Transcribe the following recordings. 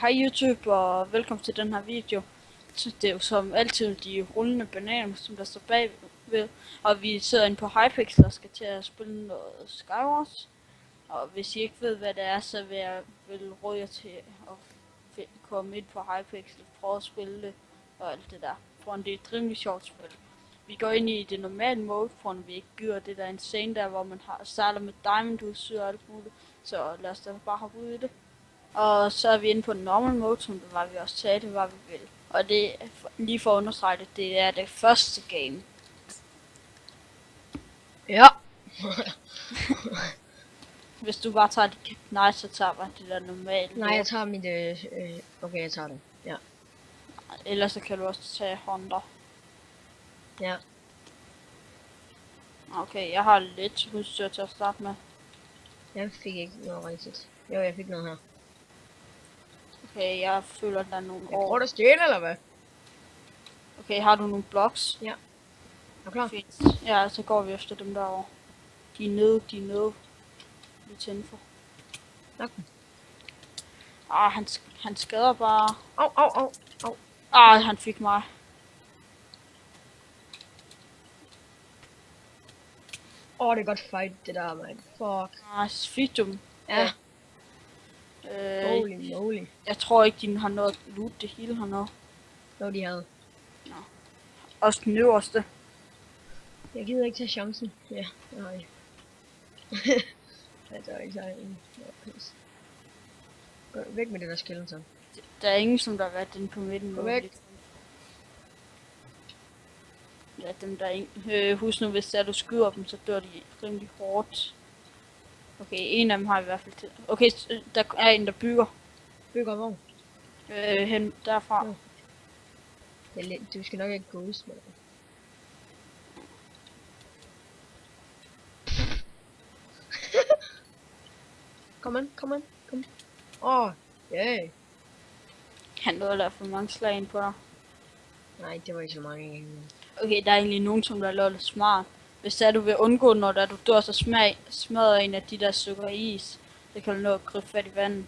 Hej YouTube og velkommen til den her video. Det er jo som altid de rullende bananer, som der står bagved. Og vi sidder inde på Hypixel og skal til at spille noget Skywars. Og hvis I ikke ved hvad det er, så vil råde jer til at komme ind på Hypixel, prøve at spille det og alt det der. For det er et rimelig sjovt spil. Vi går ind i det normale mode, for vi ikke gør det der insane der, hvor man starter med diamond udstyr og alt muligt. Så lad os da bare hoppe ud i det. Og så er vi inde på normal mode, som det var vi også sagde, det var vi vil. Og det lige for at understrege det, det er det første game. Ja. Hvis du bare tager det nej, så tager man det der normale. Nej, jeg tager mit okay, jeg tager det. Ja. Ellers så kan du også tage Hunter. Ja. Okay, jeg har lidt udstyr til at starte med. Jeg fik ikke noget rigtigt. Jo, jeg fik noget her. Okay, jeg føler, der er nogle Jeg prøver at stjæle, eller hvad? Okay, har du nogle blocks? Ja. Er du klar? Fint. Ja, så går vi efter dem derovre. De er nede. Lidt indenfor. Nok. Han skader bare. Au. Han fik mig. Det er godt fight, det der, man. Fuck. Fik du dem? Ja. Holy moly. Jeg tror ikke, de har noget loot det hele hernede. Nå, de havde. Nå. Også den øverste. Jeg gider ikke tage chancen. Ja, nej. Det er ikke særlig. Gå væk med det der skeleton. Der er ingen, som der har været inde på midten. Gå væk. Ja, dem der er ingen. Husk nu, hvis du skyder dem, så dør de rimelig hårdt. Okay, en af dem har i hvert fald til. Okay, der er en, der bygger. Bygger hvor? Hen derfra. Ja, du skal nok ikke gå ud med det. Kom. Yeah. Han nåede der for mange slag ind på dig. Nej, det var ikke så mange. Okay, der er egentlig nogen, som der er lidt smart. Hvis du vil undgå, når du dør, så smadrer en af de der stykker is. Det kan du nå at gribe fat i vandet.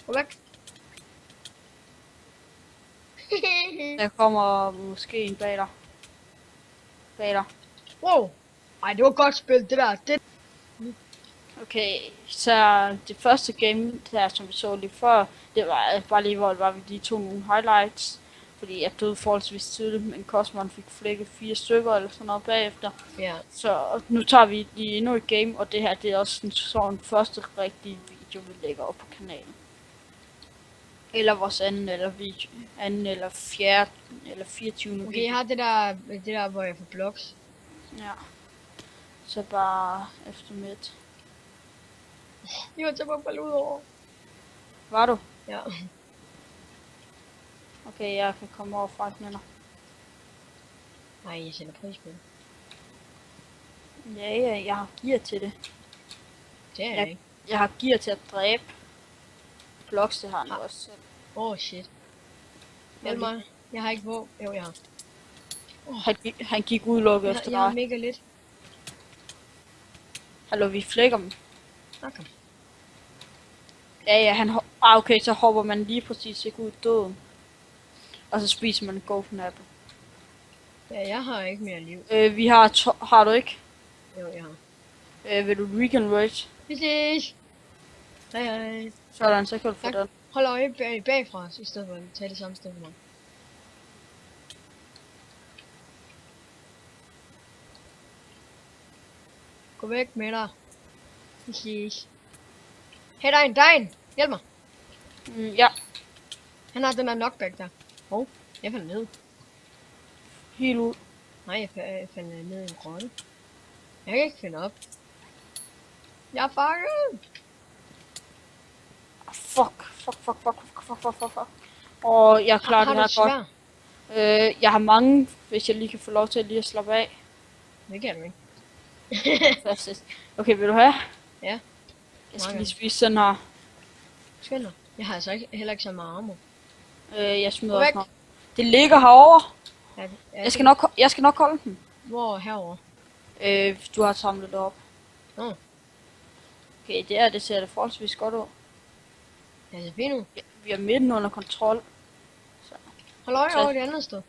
Gå væk. Der kommer måske en bag dig. Wow. Ej, det var godt spillet, det der. Okay, så det første game der, som vi så lige før, det var bare lige, hvor vi lige tog nogle highlights. Fordi jeg døde forholdsvis tidligt, men Cosmon fik flækket 4 stykker eller sådan noget bagefter. Ja. Så nu tager vi lige endnu et game, og det her det er også sådan første rigtige video, vi lægger op på kanalen. Eller vores anden eller fjerde eller 24. Okay, jeg har det der, hvor jeg får blocks. Ja. Så bare efter midt. Jeg var til at falde ud over. Var du? Ja. Okay, jeg kan komme over fra med dig. Nej, jeg sætter pris på det. Ja, jeg har gear til det. Det er jeg ikke. Jeg har gear til at dræbe. Blocks, det har han også selv. Shit. Hjælp mig. Jeg har ikke våben. Jo, jeg har. Han gik udelukket efter dig. Jeg har mega lidt. Hallo, vi flækker dem. Okay. Ja, okay, så hopper man lige præcis ikke ud i døden. Og så spiser man en golden apple. Ja, jeg har ikke mere liv. Vi har du ikke? Jo, jeg har. Vil du regenerate? Præcis. Hej. Sådan, så kan du få den. Hold øje bagfra, i stedet for at tage det samme sted for mig. Gå væk med dig. Præcis. Hey, der er en. Hjælp mig. Ja. Han har den der knockback der. Jeg faldt ned. Helt ud. Nej, jeg faldt ned i en grotte. Jeg kan ikke finde op. Jeg er fanget. Fuck. Og jeg klarer det her godt. Jeg har mange, hvis jeg lige kan få lov til at lige at slappe af. Det kan du ikke. Okay, vil du have? Ja. Jeg skal lige spise den her. Skynd dig. Jeg har altså heller ikke så meget armor. Jeg smider også noget. Det ligger herovre. Ja, jeg skal nok holde den. Hvor herovre? Du har samlet det op. Okay, Okay, det ser det forholdsvis godt ud. Ja, det er fint nu. Vi er midten under kontrol. Så. Hold øje Så- over det andet sted.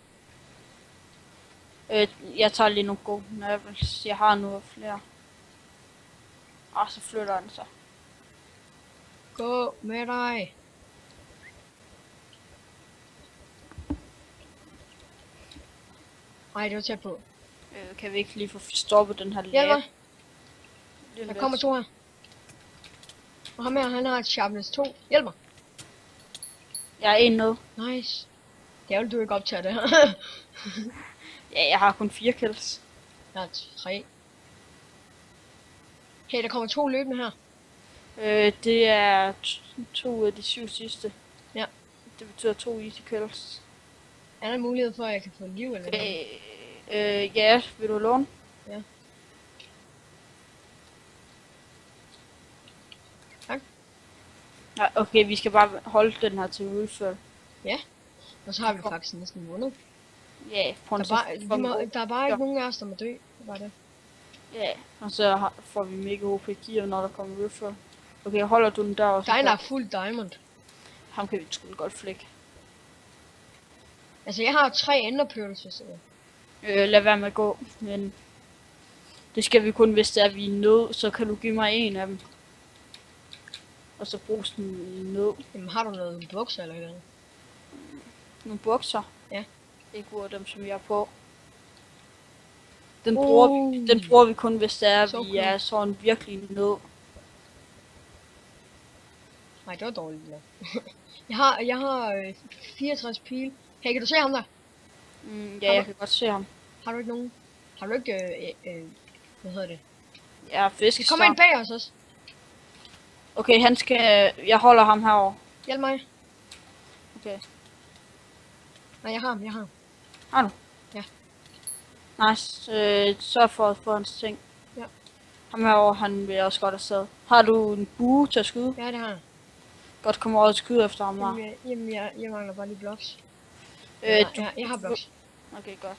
Jeg tager lige nogle gode nabels. Jeg har nu flere. Og så flytter den sig. Gå med dig. Ej, det var tæt på. Kan vi ikke lige få stoppet den her Hjælp lab? mig. Der kommer 2 her. Og ham her, han har et sharpness 2. Hjælp mig. Jeg er en nede. Nice. Det er jo, du ikke optager det her. Ja, jeg har kun 4 kills. Jeg har 3. Okay, der kommer 2 løbende her. Det er 2 af de 7 sidste. Ja. Det betyder 2 easy kills. Er der mulighed for, at jeg kan få liv eller noget? Ja, vil du låne? Ja. Tak. Nej, okay, vi skal bare holde den her til refill. Og så har vi faktisk næsten vundet. Ja, prøv Der er bare ikke nogen af os, der må dø. Det er bare det. Ja, og så får vi mega OP gear, når der kommer refill. Okay, holder du den der også? Der er en, der er fuld diamond. Ham kan vi sgu godt flække. Altså, jeg har 3 ender pearls, hvis det er. Lad være med at gå, men det skal vi kun, hvis det er, vi er nød, så kan du give mig en af dem. Og så bruges den i nød. Jamen, har du noget bukser eller noget? Nogle bukser. Ja. Ikke ud af dem, som jeg er på. Den Uh. bruger vi kun, hvis det er, Så vi cool. er sådan virkelig nød. Nej, det var dårligt. Jeg har 64 pil. Hey, kan du se ham der? Ja, jeg kan godt se ham. Har du ikke nogen? Har du ikke, hvad hedder det? Jeg er Kom fiskestorm. ind bag os også. Okay, han skal... Jeg holder ham herovre. Hjælp mig. Okay. Nej, jeg har ham. Har du? Ja. Nice. Sørg for at få hans ting. Ja. Ham herovre, han vil også godt have sad. Har du en bue til at skyde? Ja, det har jeg. Godt komme over og skyde efter ham her. Jamen, jeg mangler bare lige blocks. Du- Jeg har blocks. Okay, godt.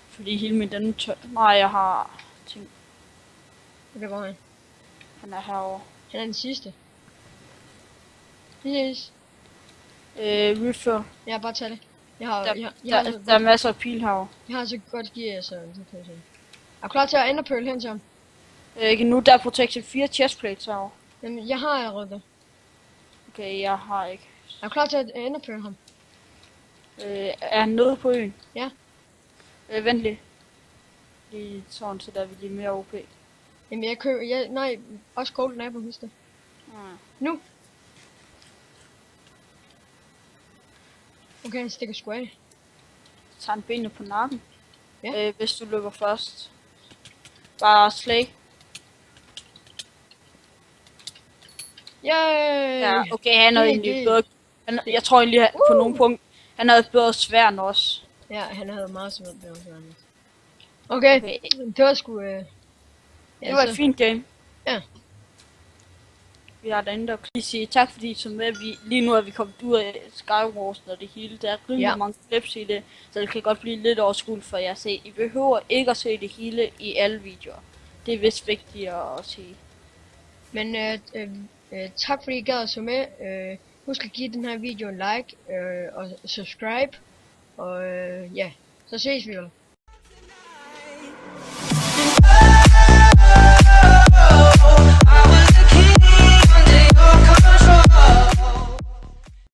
Fordi hele min den nej, jeg har ting. Okay, hvor er han? Han er herovre. Han er den sidste. Yes. Refill. Jeg har bare taget det. Jeg har, Der, jeg, der er masser af pil herovre. jeg har så godt gear, så det kan jeg sige. Er du klar til at ender pearl hen til ham? Ikke nu, der er protection 4 chestplates herovre. Jamen, jeg har allerede det. Okay, jeg har ikke. Er du klar til at ender pearl ham? Er han nede på øen? Ja. Vent lige. Lige sådan, så der er vi lige mere OP. Jamen, nej, også golden apple, husk det. Nu. Okay, han stikker sgu af. Tager en benene på nakken. Ja. Hvis du løber først. Bare slag. Yay! Ja, okay, han havde Det- egentlig det- bedre. Jeg tror egentlig, på nogle punkter, han havde bedre svær end os. Ja, han havde meget svært ved at være med. Okay, Okay. det var sgu... Det var et fint game. Ja. Vi har derinde, der kan lige sige tak, fordi I så med. Lige nu er vi kommet ud af Skywars og det hele. Der er rimelig mange clips i det, så det kan godt blive lidt overskueligt for jer at se. I behøver ikke at se det hele i alle videoer. Det er vist vigtigt at sige. Men tak fordi I gad at se med. Husk at give den her video en like og subscribe. Og ja, så ses vi vel.